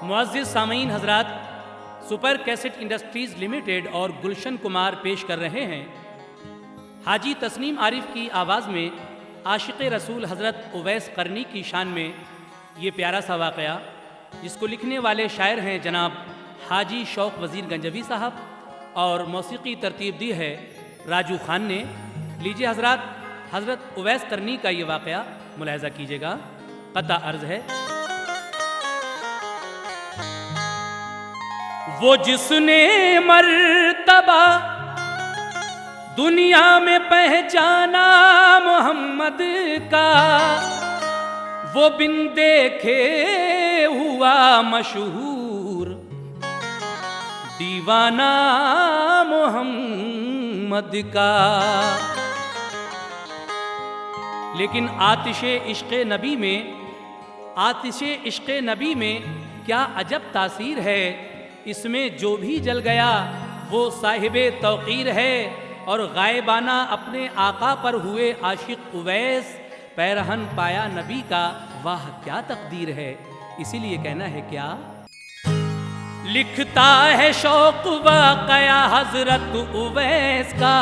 मुअज़्ज़िज़ सामीन हज़रात, super cassette industries limited और गुलशन कुमार पेश कर रहे हैं हाजी तस्नीम आरिफ की आवाज़ में आशिक़ रसूल हज़रत उवैस करनी की शान में ये प्यारा सा वाक़या, जिसको लिखने वाले शायर हैं जनाब हाजी शौक़ वज़ीर गंजवी साहब और मौसीकी तरतीब दी है राजू खान ने। लीजिए हज़रात, हज़रत उवैस करनी का ये वाक़या मुलाहिज़ा कीजिएगा। क़ता अर्ज़ है, वो जिसने मर्तबा दुनिया में पहचाना मोहम्मद का, वो बिन देखे हुआ मशहूर दीवाना मोहम्मद का। लेकिन आतिशे इश्क़े नबी में क्या अजब तासीर है, इसमें जो भी जल गया वो साहिबे तौक़ीर है। और गायबाना अपने आका पर हुए आशिक उवैस, पैरहन पाया नबी का, वाह क्या तकदीर है। इसीलिए कहना है क्या, लिखता है शौक़ वाक़या हज़रत उवैस का,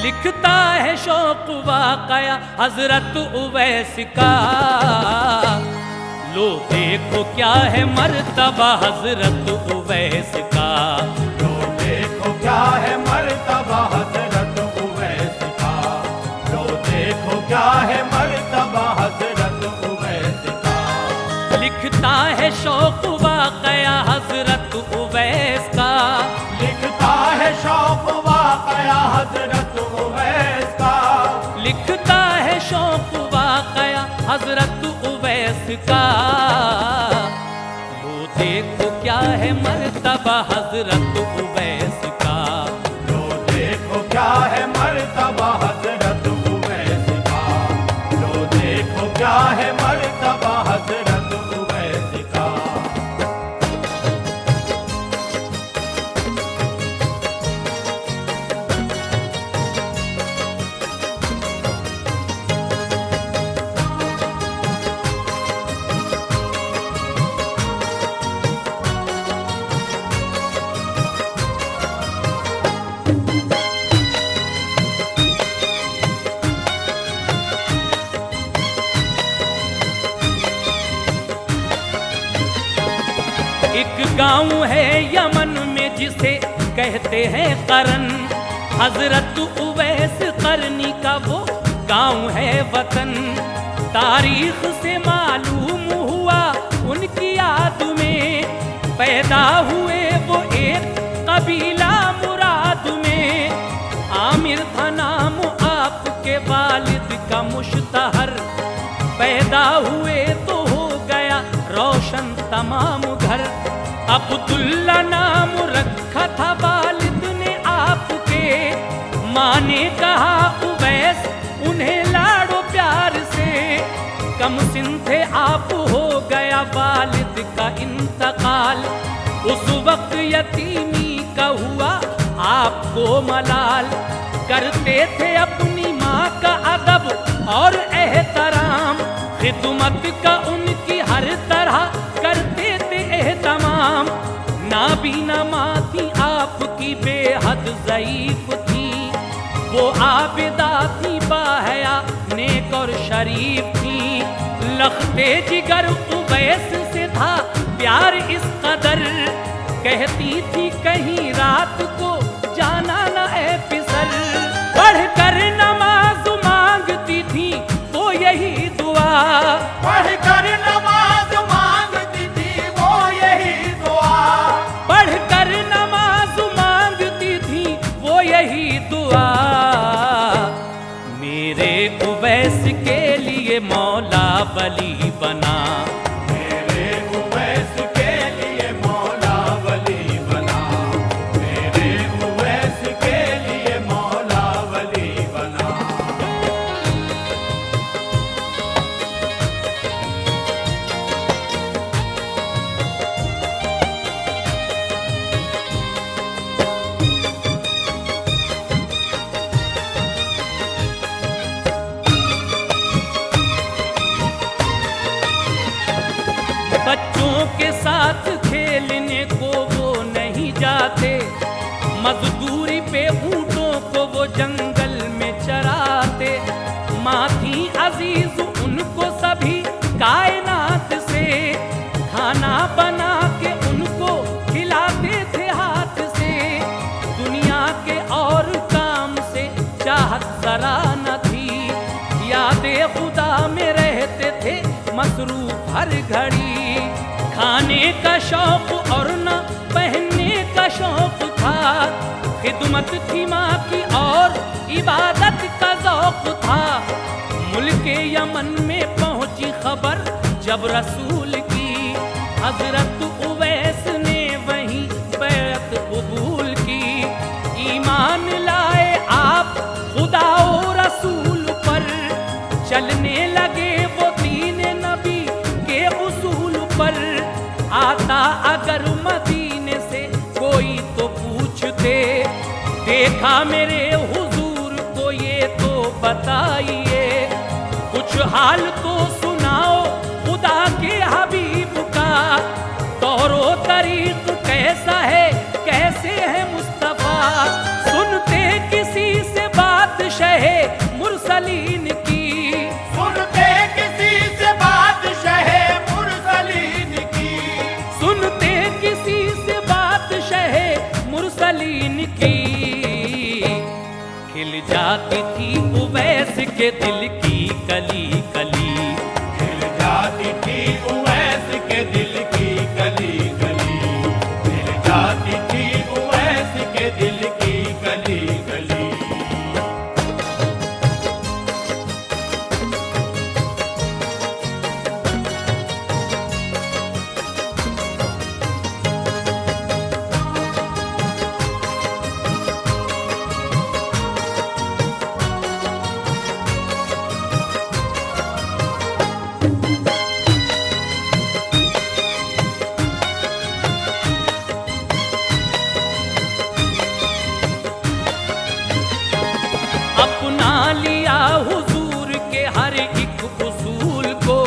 लिखता है शौक़ वाक़या हज़रत उवैस का। लो देखो क्या है मर्तबा हज़रत उवैस का, लो देखो क्या है मर्तबा हज़रत उवैस का, लो देखो क्या है मर्तबा हज़रत उवैस का। लिखता है शौक़ वाक़या हज़रत उवैस का, लिखता है शौक़ वाक़या हज़रत उवैस का, लिखता है शौक़ वाक़या हज़रत उवैस का। लो देखो क्या है मर्तबा हज़रत उवैस का, लो देखो क्या है मर्तबा हज़रत उवैस का, लो देखो क्या है मर्तबा हज़रत उवैस का। एक गांव है यमन में जिसे कहते हैं करन, हज़रत उवैस करनी का वो गांव है वतन। तारीख से मालूम हुआ उनकी याद में, पैदा हुए वो एक कबीला मुराद में। आमिर था नाम आपके वालिद का मुश्तहर, पैदा हुए तो हो गया रोशन तमाम घर। अब्दुल्ला नाम रखा था वालिद ने आपके, माँ ने कहा उवैस उन्हें लाडो प्यार से। कम सिन थे आप, हो गया वालिद का इंतकाल, उस वक्त यतीमी का हुआ आपको मलाल। करते थे अपनी माँ का अदब और एहतराम, खिदमत का उनकी हर तरह करते थे एहतमाम। नाबीना माँ थी आपकी बेहद ज़ईफ़ थी, वो आबिदा थी बाहया नेक और शरीफ थी। लख्ते जिगर उवैस से था प्यार इस कदर, कहती थी कहीं रात को जाना न है फिसल। पढ़कर नमाज मांगती थी वो यही दुआ, पढ़कर नमाज मांगती थी वो यही दुआ, पढ़कर नमाज मांगती थी वो यही दुआ। मेरे उवैस के लिए मौला वली बना, मेरे उवैस के लिए मौला वली बना, मेरे उवैस के लिए मौला वली बना। बच्चों के साथ खेलने को वो नहीं जाते, मजदूरी पे ऊँटों को वो जंगल में चराते। माँ थी अजीज उनको सभी कायनात से, खाना बना के उनको खिलाते थे हाथ से। दुनिया के और काम से चाहत जरा न थी, यादें खुदा में रहते थे मसरूफ हर घड़ी। खाने का शौक और न पहनने का शौक था, खिदमत थी माँ की और इबादत का ज़ौक़ था। मुल्क यमन में पहुंची खबर जब रसूल की, हजरत उवैस ने वहीं बैत कबूल की। ईमान लाए आप खुदा और रसूल पर, चलने लगे वो दीन नबी के उसूल पर। आता अगर मदीने से कोई तो पूछते, देखा मेरे हुजूर को ये तो बताइए। कुछ हाल तो सुनाओ खुदा के हबीब का, तौरो तरीक कैसा है कैसे है मुस्तफा। सुनते किसी से बात शहे मुरसलीन की, सुनते किसी से बात शहे मुरसलीन की, सुनते किसी से बात शहे मुरसलीन की। खिल जाती थी उवैस के दिल की कली कली, खिल जाती थी उवैस के दिल की कली कली, खिल जाती थी उवैस के दिल की कली कली। अपना लिया हुजूर के हर एक उसूल को,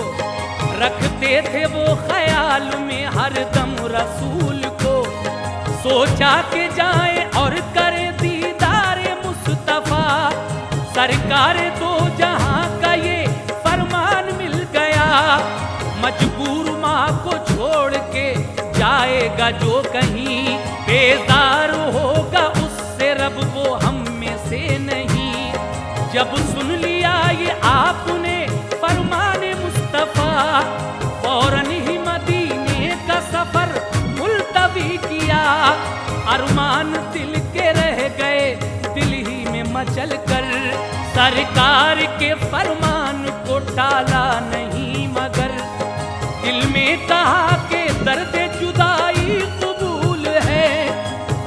रखते थे वो ख्याल में हर दम रसूल को। सोचा के जाए और करे दीदारे मुस्तफा, सरकार दो जहां का ये फरमान मिल गया। मजबूर माँ को छोड़ के जाएगा जो कहीं, बेजार होगा उससे रब वो हम में से नहीं। जब सुन लिया ये आपने फरमाने मुस्तफा, फौरन ही मदीने का सफर मुलतवी किया। अरमान दिल के रह गए दिल ही में मचल कर, सरकार के फरमान को टाला नहीं मगर। दिल में कहा के दर्द जुदाई कबूल है,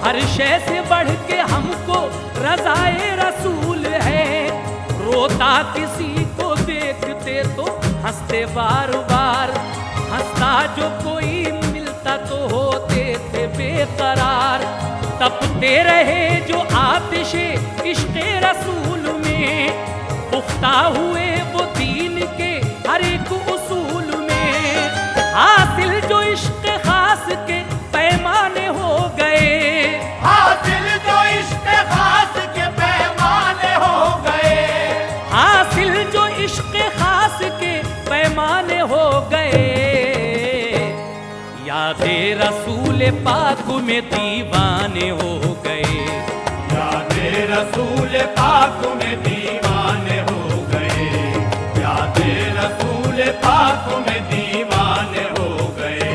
हर शय से बढ़ के हमको रज़ाए रसूल है। रोता किसी को देखते तो हंसते बार बार, हंसता जो कोई मिलता तो होते थे बेकरार। तपते रहे जो आतिशे इश्क़े रसूल में, पुख्ता हुए वो दीन के हर एक उसूल में। हासिल जो इश्क़ खास के पैमाने हो गए, हासिल जो इश्क़ खास के पैमाने हो गए, हासिल जो इश्क़ खास के पैमाने हो गए। यादे रसूल पाक में दीवाने हो गए, यादे रसूल पाक में दीवाने हो गए, यादे रसूल पाक में दीवाने हो गए।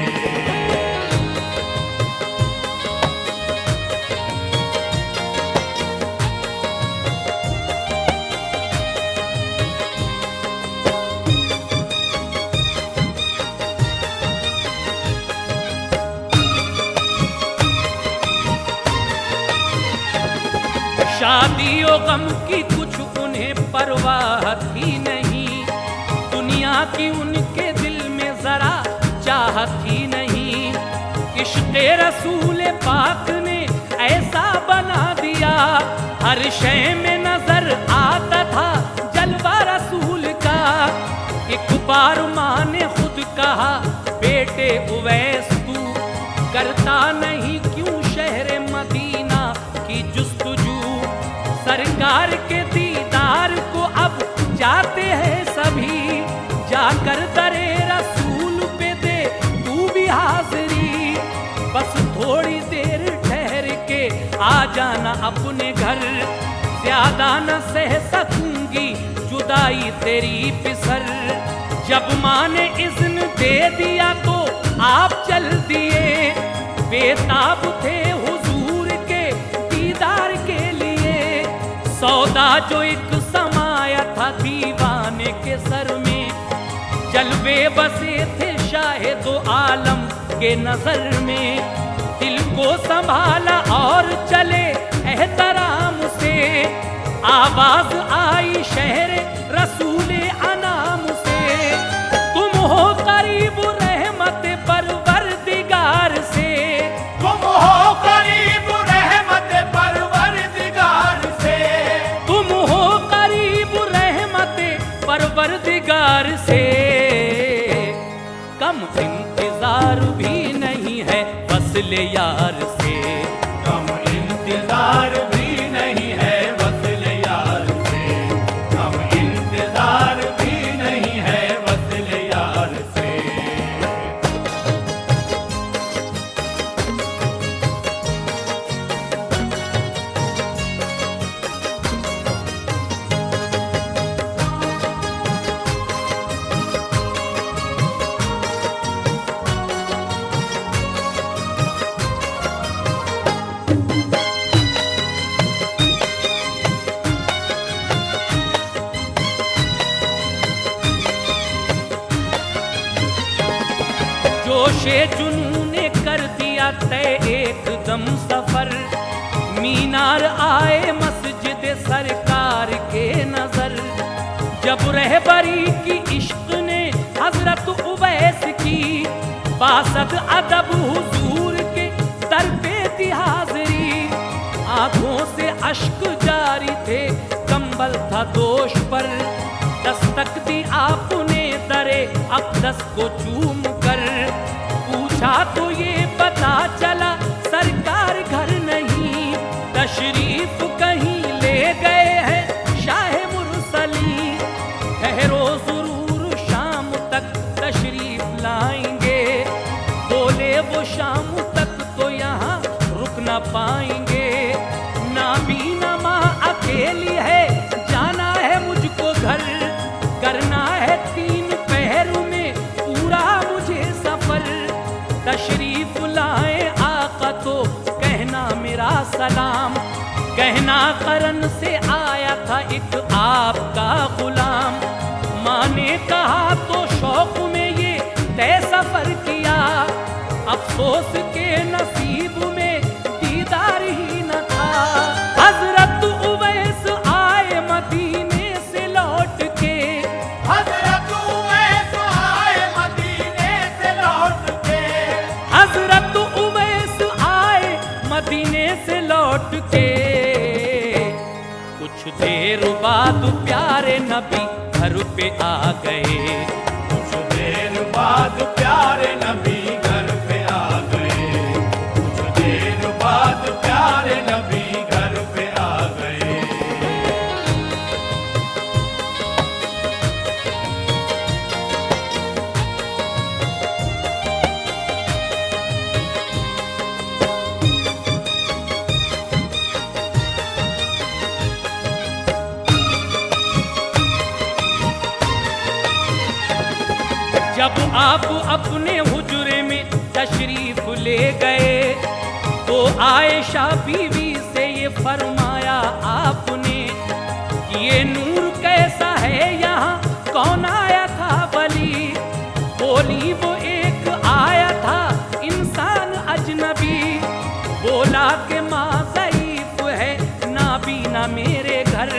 शादी और गम की कुछ उन्हें परवाह थी नहीं, दुनिया की उनके दिल में जरा चाहत थी नहीं। इश्क़े रसूल पाक ने ऐसा बना दिया, हर शय में नजर आता था जलवा रसूल का। एक बार माँ ने खुद कहा बेटे बोले उवैस तू करता नहीं क्यों शहर मदीना की जुस्तजू। सरकार के दीदार को अब जाते हैं सभी, जाकर दरे रसूल पे दे तू भी हाजिरी। बस थोड़ी देर ठहर के आ जाना अपने घर, ज्यादा न सह सकूंगी जुदाई तेरी पिसर। जब माँ ने इज़्न दे दिया तो आप चल दिए, बेताब थे हुजूर के दीदार के लिए। सौदा जो एक समाया था दीवाने के सर में, जलवे बसे थे शाहिदो आलम के नजर में। दिल को संभाला और चले एहतराम से, आवाज आई शहर रसूले अनाम से। तुम हो करीब रहमत परवरदिगार से, तुम हो करीब रहमत परवरदिगार से, तुम हो करीब रहमत परवरदिगार से। कम इंतजार भी नहीं है वस्ल यार से, कम इंतजार भी नहीं है वस्ल यार से, कम इंतजार भी नहीं है वस्ल यार से। जोशे जुनून ने कर दिया तय एकदम सफर, मीनार आए मस्जिद सरकार के नजर। जब रहबरी की इश्क ने हजरत उवैस की, बासद अदब हुजूर के दर पे थी हाजिरी। आंखों से अश्क जारी थे कंबल था दोष पर, दस्तक दी आपने दरे अक़दस को चूम कर। पूछा तो ये पता चला सरकार घर नहीं, तशरीफ कहीं ले गए हैं शाह मुरसली। ठहरो जरूर शाम तक तशरीफ लाएंगे, बोले वो शाम तक तो यहाँ रुक न पाएंगे। नाबीना माँ अकेली है, जाना है मुझको घर, करना है 3 पहर में पूरा मुझे सफर। तशरीफ लाए आका तो कहना मेरा सलाम, कहना करन से आया था एक आपका गुलाम। माँ ने कहा तो शौक में ये तय सफर किया, अफसोस के नसीब में दीदार ही न था। हजरत उवैस आए मदीने से लौट के, हजरत उवैस आए मदीने से लौट के, हजरत उवैस आए मदीने से लौट के। कुछ देर बाद प्यारे नबी घर पे आ गए, कुछ देर बाद प्यारे नबी घर पे आ गए, कुछ देर बाद प्यारे नबी घर पे आ गए। जब आप अपने हुजरे में तशरीफ ले गए, तो आयशा बीवी से ये फरमाया आपने कि ये नूर कैसा है यहाँ, कौन आया था वली। बोली वो एक आया था इंसान अजनबी, बोला कि माँ ज़ईफ है नाबीना मेरे घर,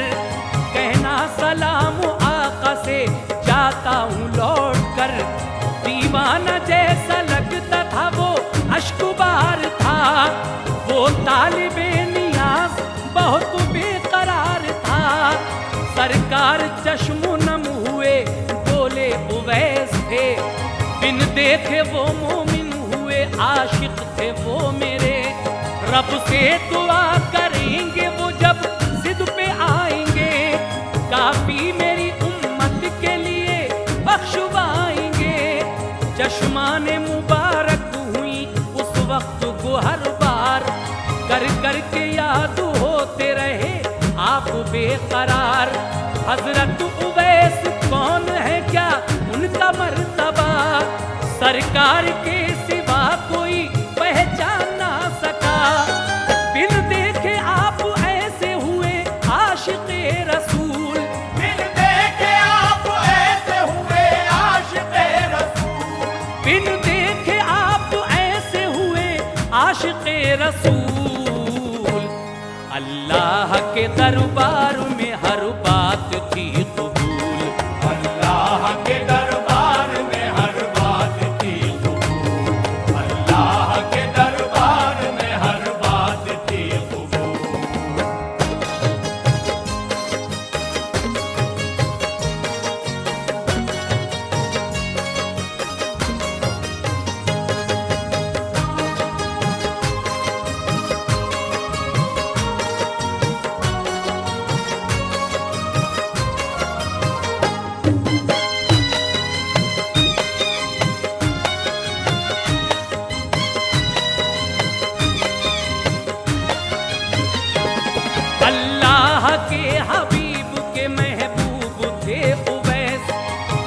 कहना सलाम आका से जाता हूँ लौट कर। दीवाना जैसा लगता था वो अश्कुबार था, वो तालिबे नियाज बहुत बेकरार था। सरकार चश्म नम हुए बोले उवैस थे, बिन देखे वो आशिक थे वो मेरे। रब से दुआ करेंगे वो जब जिद पे आएंगे, काफी मेरी उम्मत के लिए बख्शवाएंगे। चश्माने मुबारक हुई उस वक्त को हर बार, कर कर के याद होते रहे आप बेकरार। हजरत उवैस कौन है क्या उनका मर्तबा, सरकार के सिवा कोई पहचान ना सका। बिन देखे आप ऐसे हुए आशिक़े रसूल, बिन देखे आप ऐसे हुए आशिक़े रसूल, बिन देखे आप ऐसे हुए आशिक़े रसूल। अल्लाह के दरबार में हर बात थी कबूल, अल्लाह के दरबार में हर बात थी कबूल, अल्लाह के दरबार में हर बात थी कबूल। अल्लाह के हबीब के महबूब थे उवैस,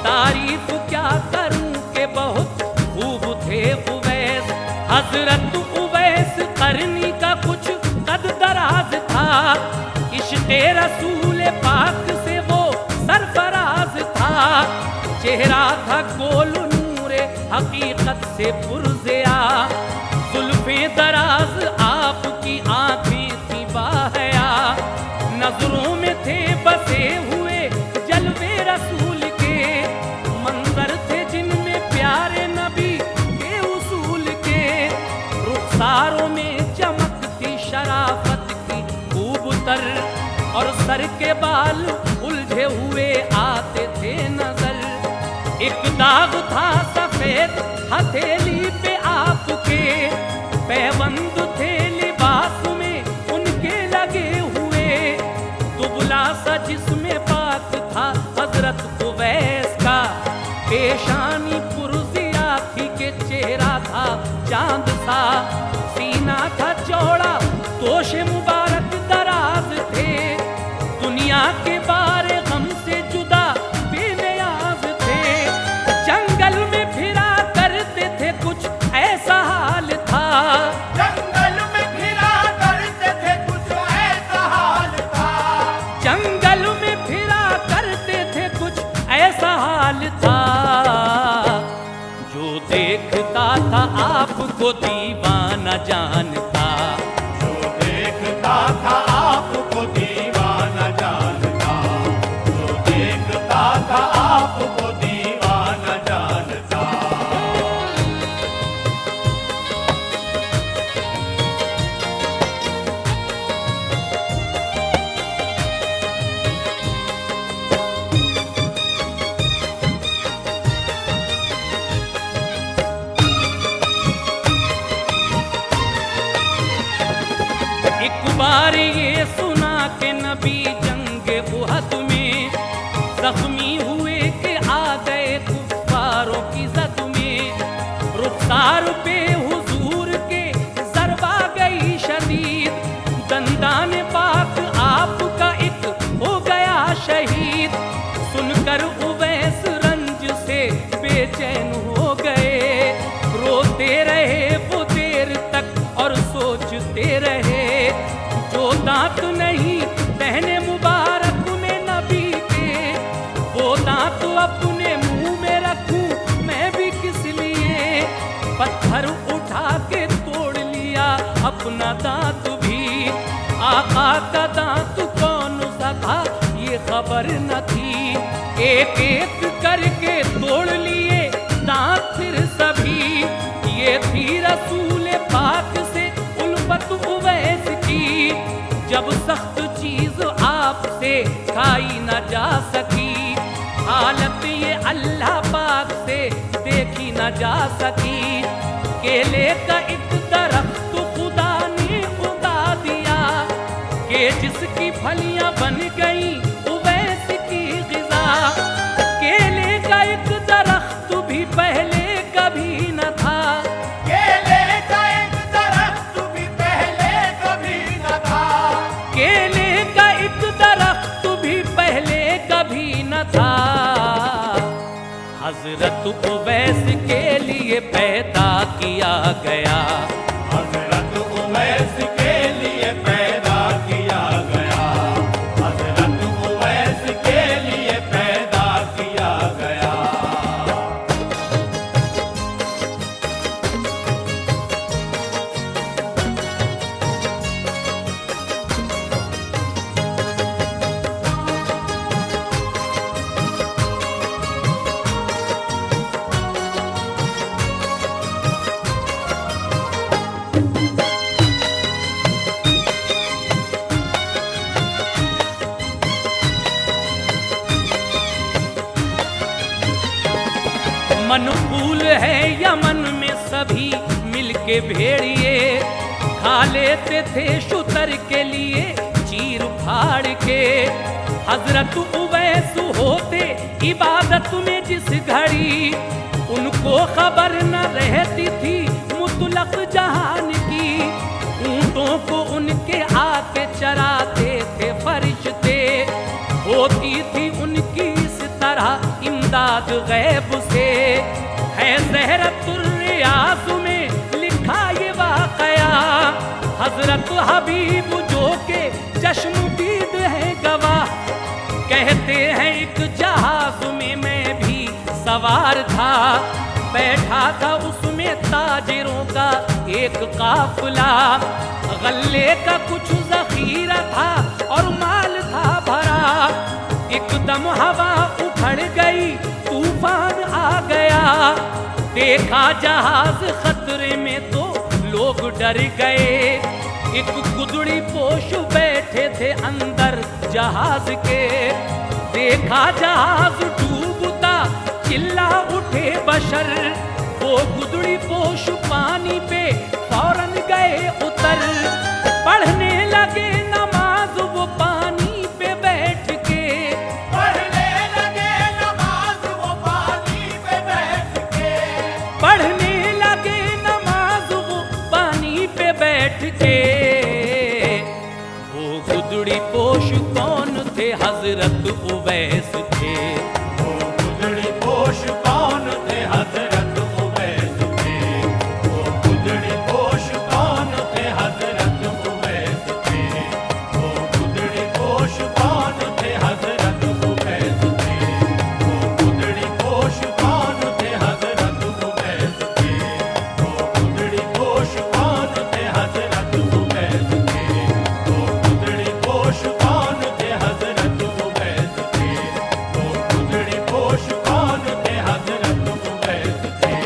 तारीफ क्या करूं के बहुत खूब थे उवैस। हजरत उवैस करनी का कुछ कद दराज था, इश्क़े रसूल पाक से वो सरफराज था। चेहरा था गोल नूरे हकीकत से पुरज़िया, जुल्फ़े दराज आपकी आंखें थी बाहया। नजरों में थे बसे हुए जलवे रसूल के, मंजर थे जिनमें प्यारे नबी के उसूल के। रुखसारों में चमकती शराफत की खूब तर, और सर के बाल उलझे हुए आते थे नजर। एक दाग था सफेद हथेली पे आपके, पैबंद थे लिबास में उनके लगे हुए। दुबला सा जिस्म पाक था हजरत उवैस का, पेशानी पुरज़िया थी के चेहरा था चांद सा। सीना था चौड़ा तोशे मुबारक दराज थे, दुनिया के बारे गम से जुदा बेनियाज थे। जंगल में फिरा करते थे कुछ ऐसा हाल था, जंगल में फिरा करते थे कुछ ऐसा हाल था, जंगल में फिरा करते थे कुछ ऐसा हाल था। जो देखता था आपको दीवाना जानता, जो देखता था आपको दीवाना जानता, जो देखता था आपको दीवाना जानता। एक बार ये सुना के नबी जंगे उहद में जख्मी हुए कि आ गए कुफ्फारों की जद में। रुखसार पे हुजूर के ज़रबा गई शदीद, दंदान पाक आपका एक हो गया शहीद। सुनकर उवैस रंज से बेचैन हो गए, रोते रहे वो देर तक और सोचते रहे। जो दांत नहीं पहने मुबारक में नबी के, वो दांत अपने मुंह में रखूं मैं भी किस लिए। पत्थर उठा के तोड़ लिया अपना दांत भी, आका का दांत कौन सा था ये खबर न थी। एक एक करके तोड़ लिए दांत फिर सभी, ये थी रसूल पाक से उल्फत उवैस की। जब सख्त चीज आपसे खाई न जा सकी, हालत ये अल्लाह पाक से देखी न जा सकी। केले का एक दरख्त खुदा ने उगा दिया कि जिसकी फलियां बन गई उवैस की ग़िज़ा। केले का एक दरख्त भी पहले कभी न था, केले का एक दरख्त भी पहले कभी न था, केले का एक दरख्त भी पहले कभी न था। हजरत उवैस के लिए पैदा किया गया, हजरत उवैस के लिए पैदा किया गया, हजरत उवैस के लिए पैदा किया गया। मनकूल है यमन में सभी मिलके भेड़िए, खा लेते थे शुतर के लिए चीर फाड़ के। हजरत उवैस होते इबादत में जिस घड़ी, उनको खबर न रहती थी मुतलक जहान की। ऊंटों को उनके आके चराते थे फरिश्ते, होती थी उनकी इस तरह इमदाद गैब से। है ज़हरतुर रियाज़ में लिखा ये वाक़या, हजरत हबीब जो के चश्मदीद है गवाह। कहते हैं एक जहाज में मैं भी सवार था, बैठा था उसमें ताजिरों का एक काफिला। गल्ले का कुछ ज़ख़ीरा था और माल था भरा, एकदम हवा उखड़ गई तूफान आ गया। देखा जहाज खतरे में तो लोग डर गए, एक गुदड़ी पोश बैठे थे अंदर जहाज के। देखा जहाज डूबता चिल्ला उठे बशर, वो गुदड़ी पोश पानी पे फौरन गए उतर। पढ़ने लगे नमाज वो पानी पे बैठ के, पढ़ने लगे नमाज वो पानी पे बैठ के, पढ़ने लगे नमाज वो पानी पे बैठ के। वो गुदड़ी पोश कौन थे? हजरत उवैस थे। वो गुदड़ी पोश कौन थे? हजरत उवैस थे। वो गुदड़ी पोश कौन थे? हजरत उवैस थे। वो गुदड़ी पोश कौन थे? हजरत उवैस थे। वो गुदड़ी पोश कौन थे? हजरत उवैस थे। वो गुदड़ी पोश कौन थे? हजरत उवैस थे। वो गुदड़ी पोश कौन थे? हजरत उवैस थे। वो गुदड़ी पोश कौन थे? हजरत उवैस थे।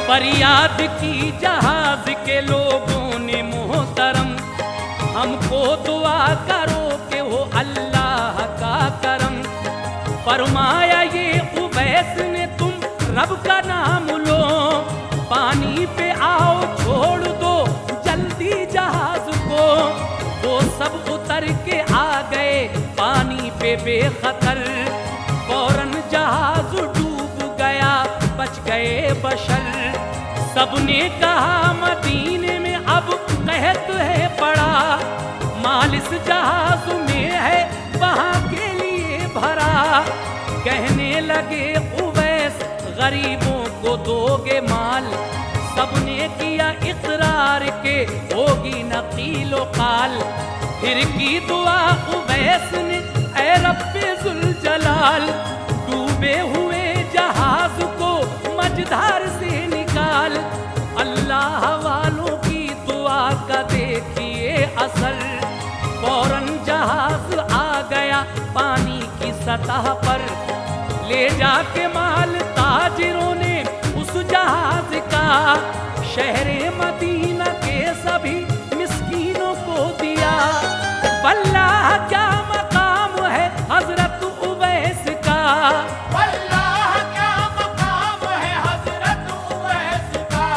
फरियाद की जहाज के लोगों ने मोहतरम, हमको दुआ करो कि हो अल्लाह का करम। फरमाया ये उवैस ने तुम रब का नाम लो, पानी पे आओ छोड़ दो जल्दी जहाज को। वो सब उतर के आ गए पानी पे बेखतर, फौरन जहाज डूब गया बच गए बशर। सबने कहा मदीने में अब कहत है पड़ा, माल इस जहाज में है वहाँ के लिए भरा। कहने लगे उवैस गरीबों को दोगे माल, सबने किया इकरार के होगी नकीलो काल। फिर की दुआ उवैस ने ऐ रब्बे जुल जलाल, डूबे हुए सतह पर। ले जाके माल ताजिरों ने उस जहाज का, शहरे मदीना के सभी मिस्कीनों को दिया। वल्लाह क्या मकाम है हजरत उवैस का, वल्लाह क्या मकाम है हजरत उवैस का,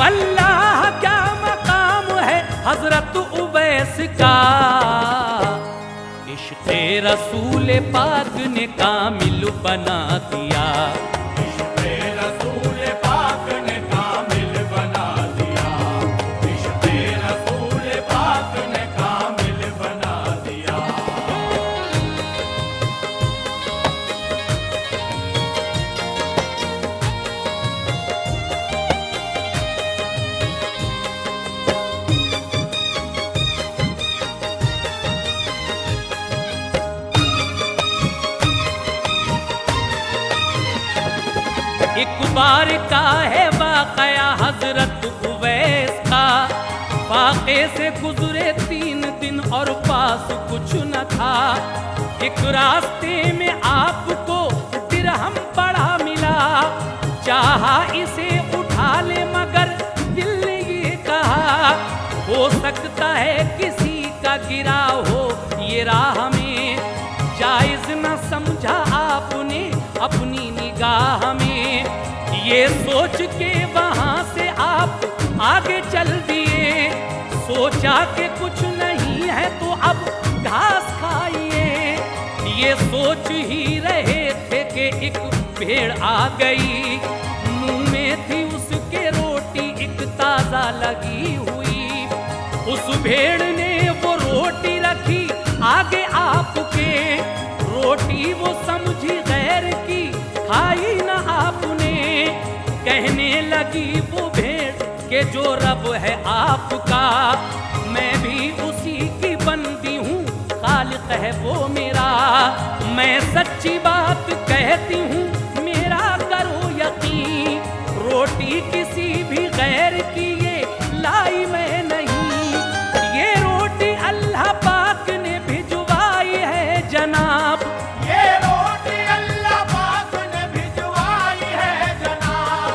वल्लाह क्या मकाम है हजरत उवैस का। इश्क़े रसूल पाक ने कामिल बना दिया, इश्क़े रसूल पाक ने कामिल बना दिया, इश्क़े रसूल पाक ने कामिल बना दिया। एक बार का है वाक़या हजरत उवैस का। फाके से गुजरे 3 दिन और पास कुछ न था। एक रास्ते में आपको दिरहम बड़ा मिला, चाहा इसे उठा ले मगर दिल ने ये कहा, हो सकता है किसी का गिरा हो ये राह में। जायज न समझा आपने अपनी निगाह में, ये सोच के वहां से आप आगे चल दिए। सोचा कि कुछ नहीं है तो अब घास खाइए। ये सोच ही रहे थे कि एक भेड़ आ गई, मुंह में थी उसके रोटी एक ताजा लगी हुई। उस भेड़ ने वो रोटी रखी आगे आपके, रोटी वो समझी गैर की खाई ना आपने। कहने लगी वो भेड़ के जो रब है आपका, मैं भी उसी की बंदी हूँ, खालिक है वो मेरा। मैं सच्ची बात कहती हूँ मेरा करो यकीन, रोटी किसी भी गैर की ये लाई मैं नहीं। ये रोटी अल्लाह पाक ने भिजवाई है जनाब, ये रोटी अल्लाह पाक ने भिजवाई है जनाब,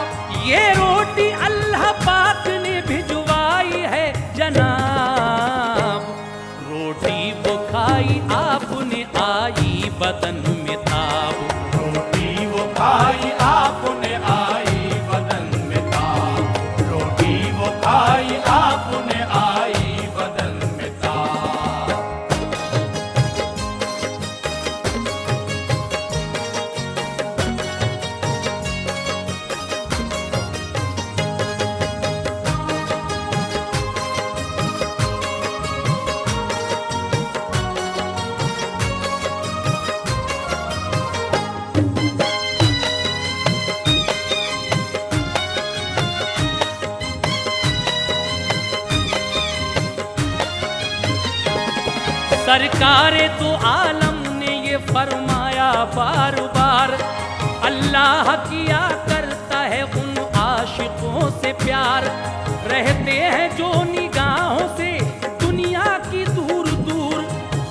ये रोटी अल्लाह पाक ने भिजवाई है जनाब। रोटी वो खाई आपने आई बदन में ताब, रोटी वो खाई आपने आई बदन में ताब, रोटी वो खाई आपने आई बदन में ताब। सरकारे तो आलम ने ये फरमाया बार बार, अल्लाह किया करता है उन आशिकों से प्यार। रहते हैं जो निगाहों से दुनिया की दूर दूर,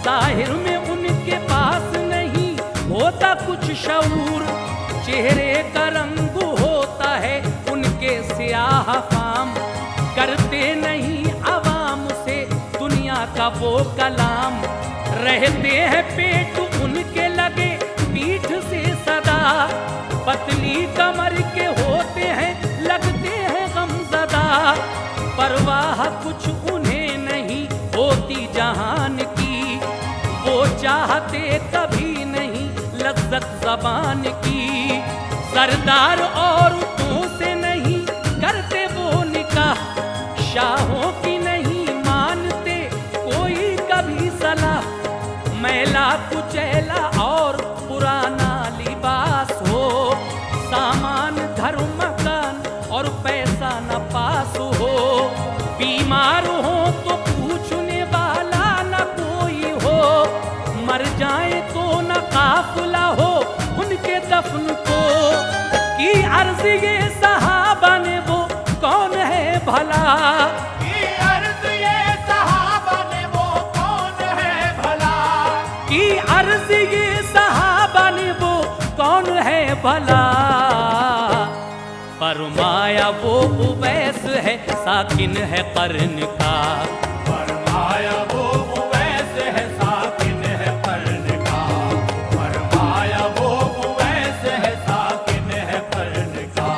जाहिर में उनके पास नहीं होता कुछ शऊर। चेहरे का रंग होता है उनके स्याह फाम, करते नहीं आवाम से दुनिया का वो कलाम। रहते हैं पेट उनके लगे पीठ से सदा, पतली कमर के होते हैं लगते हैं गमज़दा। परवाह कुछ उन्हें नहीं होती जहान की, वो चाहते कभी नहीं लज्जत ज़बान की। सरदार औरतों से नहीं करते वो निकाह, शाहों की नहीं मानते कोई कभी सलाह। मैला कुचैला और पुराना लिबास हो, सामान घर मकान और पैसा न पास हो। बीमार हो तो पूछने वाला न कोई हो, मर जाए तो न काफिला हो उनके दफन को। की अर्ज ये सहाबा ने वो कौन है भला, की अर्ज ये सहाबा ने वो कौन है भला, की अर्ज ये सहाबा कौन है भला। फरमाया वो उवैस है साकिन है कर्न का, फरमाया वो उवैस है साकिन है कर्न का, फरमाया वो उवैस है साकिन है कर्न का।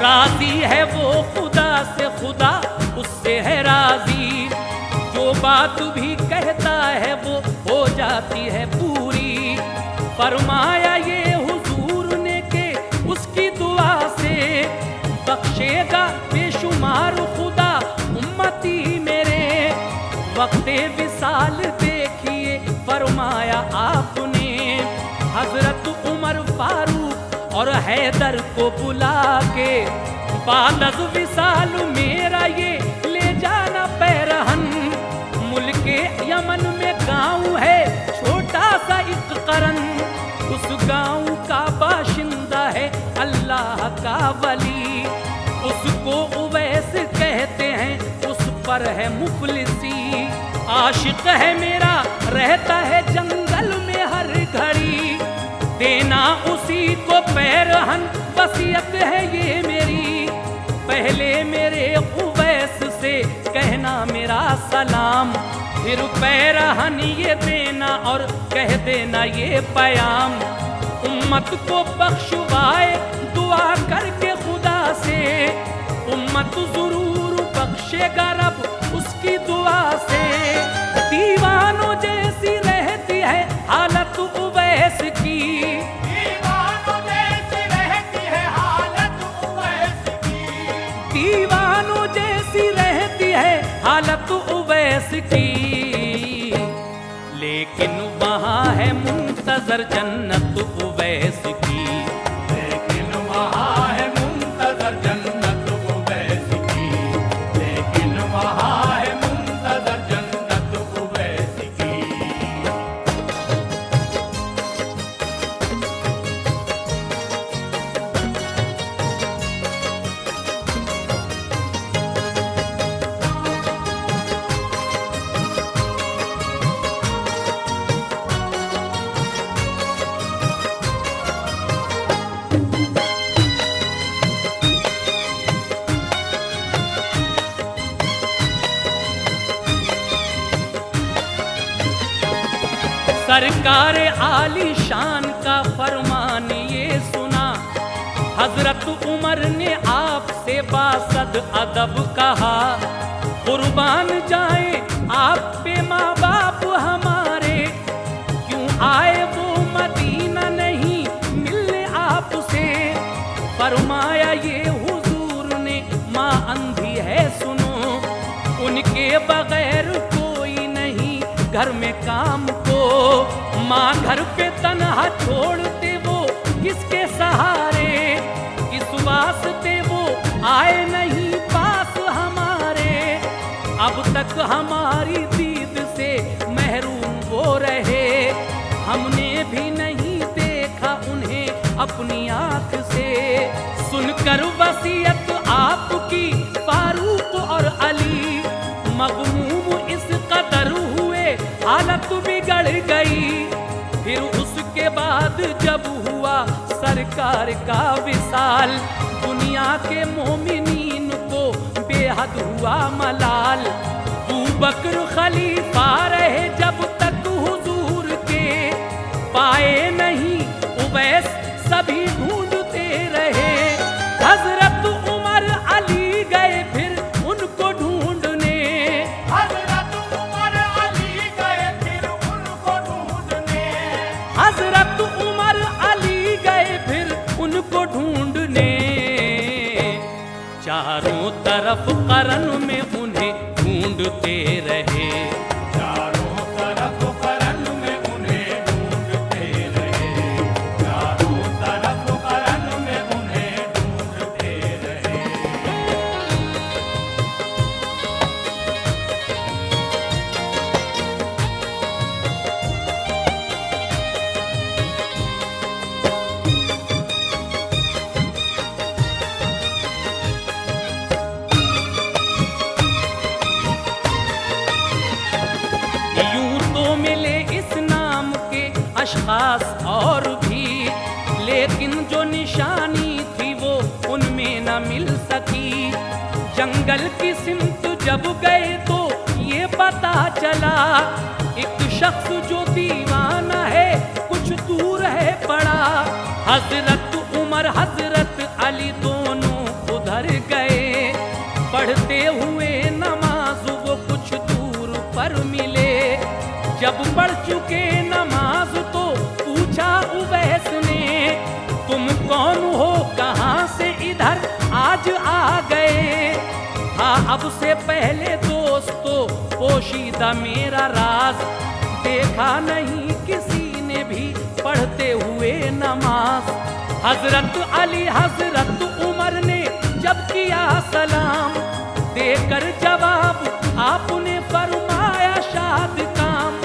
राजी है वो खुदा से, खुदा उससे है राजी। जो बात भी कहता है वो हो जाती है पूरी। फरमाया ये हुजूर ने के उसकी दुआ से बख्शेगा बेशुमार खुदा उम्मती मेरे। वक्ते विसाल देखिए फरमाया आपने, हजरत उमर फारूक और हैदर को बुला के, बादज़ विसाल मेरा ये ले जाना पैरहन। मुल्के यमन में गांव है छोटा सा एक करन, उस गांव का बाशिंदा है अल्लाह का वली। उसको उवैस कहते हैं, उस पर है मुफलिसी। आशिक है मेरा रहता है जंगल में हर घड़ी, देना उसी को पैरहन वसीयत है ये मेरी। पहले मेरे उवैस से कहना मेरा सलाम, फिर पैरहन ये देना और कह देना ये पयाम। उम्मत को बख्शवाए दुआ करके खुदा से, उम्मत जरूर बख्शेगा रब उसकी दुआ से। दीवानों जैसी रहती है हालत उवैस की, दीवानों जैसी रहती है हालत उवैस की, दीवानों जैसी रहती है हालत उवैस की। लेकिन वहाँ है मुंतजर जन्नत उवैस की, लेकिन वहाँ है मुंतजर जन्नत उवैस की, लेकिन वहाँ है मुंतजर जन्नत उवैस की। सरकार आली शान का फरमान ये सुना, हजरत उमर ने आपसे बासद अदब कहा। कुर्बान जाए आप पे माँ बाप हमारे, क्यों आए वो मदीना नहीं मिलने आपसे। फरमाया ये हुजूर ने माँ अंधी है सुनो, उनके बगैर कोई नहीं घर में काम को। माँ घर पे तन्हा छोड़ते वो किसके सहारे, इस वास्ते वो आए नहीं पास हमारे। अब तक हमारी दीद से महरूम वो रहे, हमने भी नहीं देखा उन्हें अपनी आंख से। सुनकर वसीयत आपकी फारूक और अली, मगमूम इस कदर हुए हालत बिगड़ गई। फिर उसके बाद जब हुआ सरकार का विसाल, दुनिया के मोमिनीन को बेहद हुआ मलाल। अबू बकर खलीफा रहे जब तक हुजूर के, पाए नहीं उवैस सभी ढूंढते रहे। हजरत उमर अली गए फिर उनको ढूंढने, हजरत उमर अली गए फिर उनको ढूंढने, हजरत उमर अली गए फिर उनको ढूंढने। चारों तरफ करन में उन्हें ढूंढते रहे, चारों तरफ करन में उन्हें ढूंढते रहे, चारों तरफ करन में उन्हें ढूंढते रहे। अशखास और भी, लेकिन जो निशानी थी वो उनमें न मिल सकी। जंगल की सिमत जब गए तो ये पता चला, एक शख्स जो दीवाना है कुछ दूर है पड़ा। हजरत उमर हजरत अली दोनों उधर गए, पढ़ते हुए नमाज वो कुछ दूर पर मिले। जब पढ़ चुके नमाज तो पूछा उवैस ने, तुम कौन हो, कहाँ से इधर आज आ गए। हाँ अब से पहले दोस्तों पोशीदा मेरा राज, देखा नहीं किसी ने भी पढ़ते हुए नमाज। हजरत अली हजरत उमर ने जब किया सलाम, देकर जवाब आपने फरमाया शाद काम।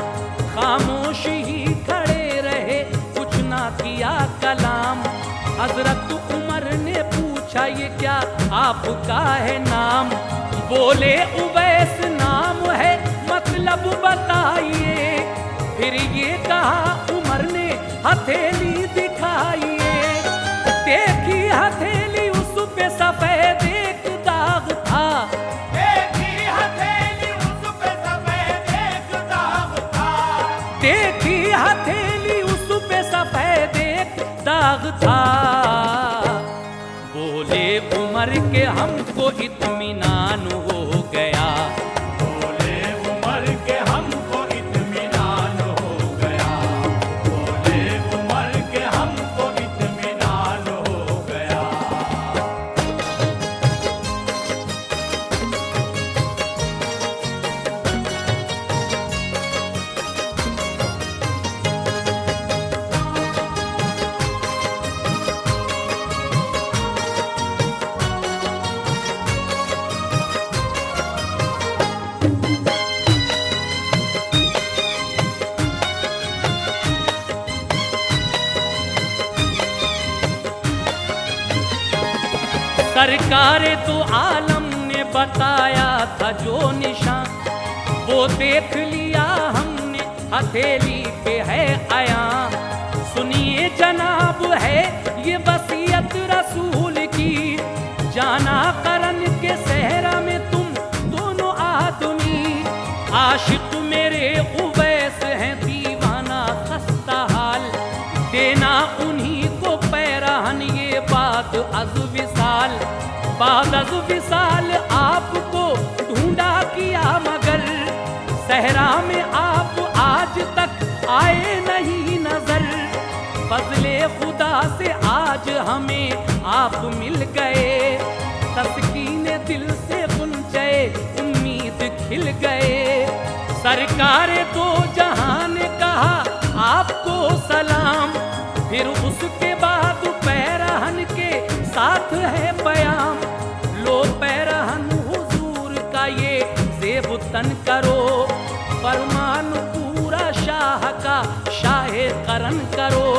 खामोश ही खड़े रहे कुछ ना किया कलाम। हजरत उमर ने पूछा ये क्या आपका है नाम। बोले उवैस नाम है, मतलब बताइए। फिर ये कहा उमर ने हथेली दिखाइए। देखी हथेली उस पे सफेद एक दाग था, देखी हथेली उस पे सफेद एक दाग था, देखी हथेली उस पे सफेद एक दाग था। बोले उमर के हमको इत्मीनान हो गया, बोले उमर के हमको इत्मीनान हो गया, बोले उमर के हमको इत्मीनान हो गया। सरकार तो आलम ने बताया था जो निशान, वो देख लिया हमने हथेली पे है आया। सुनिए जनाब है ये वसीयत रसूल की, जाना करन के सहरा में तुम दोनों आदमी। आशिक मेरे उवैस हैं दीवाना खस्ता हाल, देना उन्हीं को पैराहन ये बात अज़ विसाल। बाद अज़ विसाल आपको ढूंढा किया मगर, सहरा में आप आज तक आए नहीं नजर। फजले खुदा से आज हमें आप मिल गए, तस्कीने दिल से गुंजे उम्मीद खिल गए। सरकार दो जहान कहा आपको सलाम, फिर उसके बाद पैराहन के साथ है बयान। लो पैराहन हुजूर का ये ज़ेब तन करो, फरमान पूरा शाह का शाहे करन करो।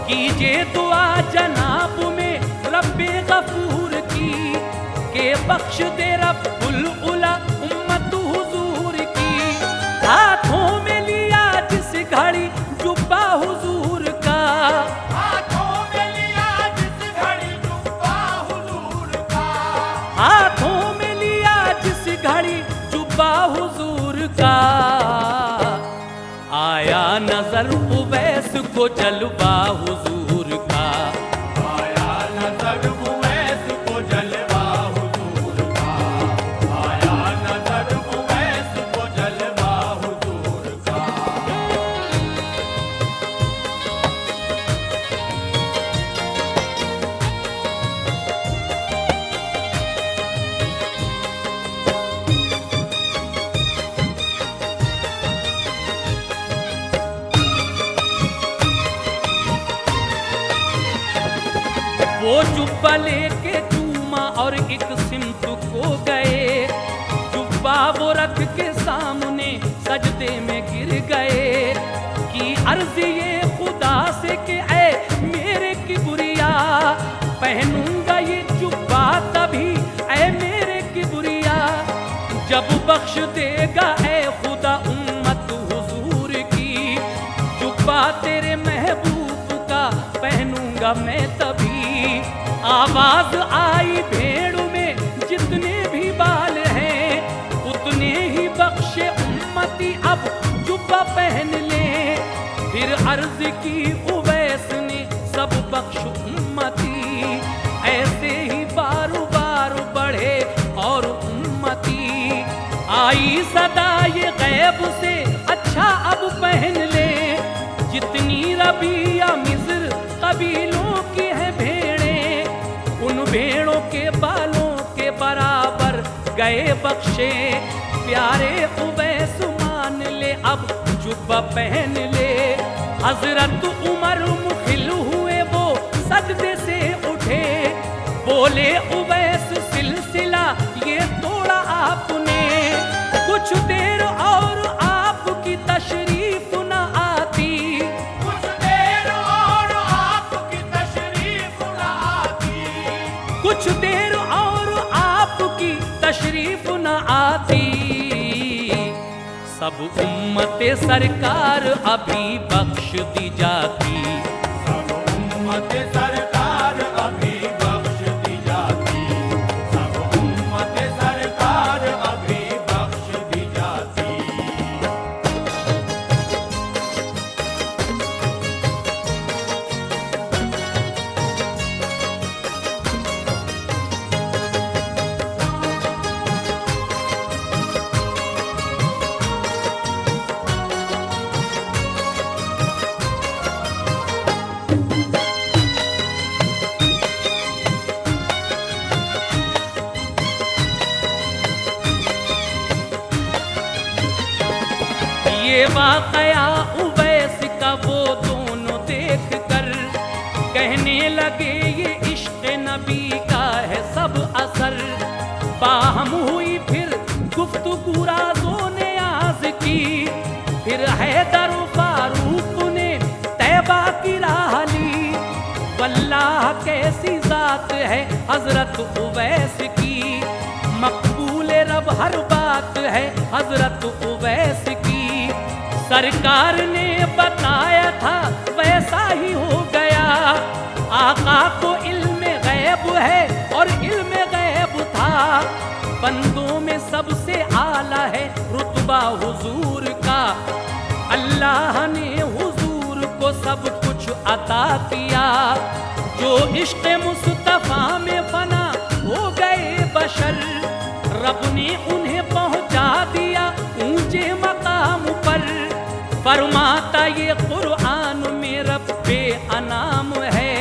कीजिए दुआ जनाब में रब्बे गफूर की, के बख्श दे रब्बुल उला उम्मत हुजूर की। हाथों में लिया जिस घड़ी जुब्बा हुजूर का, हाथों में लिया जिस घड़ी जुब्बा हुजूर का, हाथों में लिया जिस घड़ी जुब्बा हुजूर का। आया नजर उवैस को जलवा हुजूर का, आया नजर उवैस को जलवा हुजूर का, आया नजर उवैस को जलवा हुजूर का। वो जुब्बा लेके चूमा और एक सिमत को गए। जुब्बा वो रख के सामने सजदे में गिर गए। की अर्ज ये खुदा से कि ऐ मेरे किबरिया, पहनूंगा ये जुब्बा तभी ऐ मेरे किबरिया। जब बख्श देगा ऐ खुदा उम्मत हुजूर की, जुब्बा तेरे जाऊंगा मैं तभी। आवाज आई भेड़ में जितने भी बाल हैं उतने ही बख्शे उम्मती अब जुब्बा पहन ले। फिर अर्ज की उवैस ने सब बख्श उम्मती, ऐसे ही बारू बारू बढ़े और उम्मती। आई सदा ये गैब से अच्छा अब पहन ले, जितनी रबिया मिस्र कबीलों की है भेड़ें उन भेड़ों के बालों के बराबर गए बख्शे। प्यारे उवैस मान ले अब जुब्बा पहन ले। हजरत उमर मुखिल हुए वो सजदे से उठे, बोले उवैस सिलसिला ये तोड़ा आपने। कुछ देर और आपकी तशरीफ न आती, कुछ देर और आपकी तशरीफ न आती, कुछ देर और आपकी तशरीफ न आती। सब उम्मते सरकार अभी बख्श दी जाती, सब उम्मत सरकार अभी बख्श दी जाती, सब उम्मत सरकार अभी बख्श दी जाती। ये वाकया उवैस का वो दोनों देख कर कहने लगे ये इश्क नबी का है सब असर। बाहम हुई फिर गुफ्तगू राज़ों ने आज की, फिर हैदर फारूक ने तैबा की राह ली। वल्लाह कैसी जात है हजरत उवैस की, मकबूल रब हर बात है हजरत उवैस की। सरकार ने बताया था वैसा ही हो गया, आका को इल्म गैब है और इल्म गैब था। बंदों में सबसे आला है रुतबा हुजूर का, अल्लाह ने हुजूर को सब कुछ अता किया। जो इश्क मुस्तफा में फना हो गए बशर, रब ने उन्हें पहुंचा दिया ऊंचे मकाम पर। फरमाता ये कुरान में रब्बे अनाम है,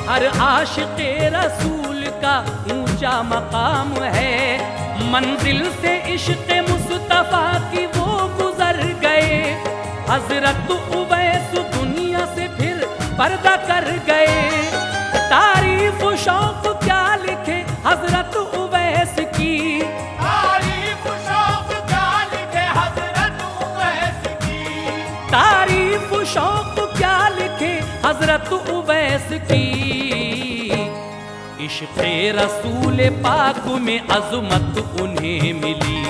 हर आशिक़े रसूल का ऊंचा मकाम है। मंजिल से इश्क़ मुस्तफा की वो गुजर गए, हजरत उवैस दुनिया से फिर पर्दा कर गए। तारीफ शौक क्या लिखे हजरत उवैस की, तारीफ शौक क्या लिखे हजरत उवैस की, तारीफ शौक क्या लिखे हजरत उवैस की। इश्क़ रसूल पाक में अज़मत उन्हें मिली,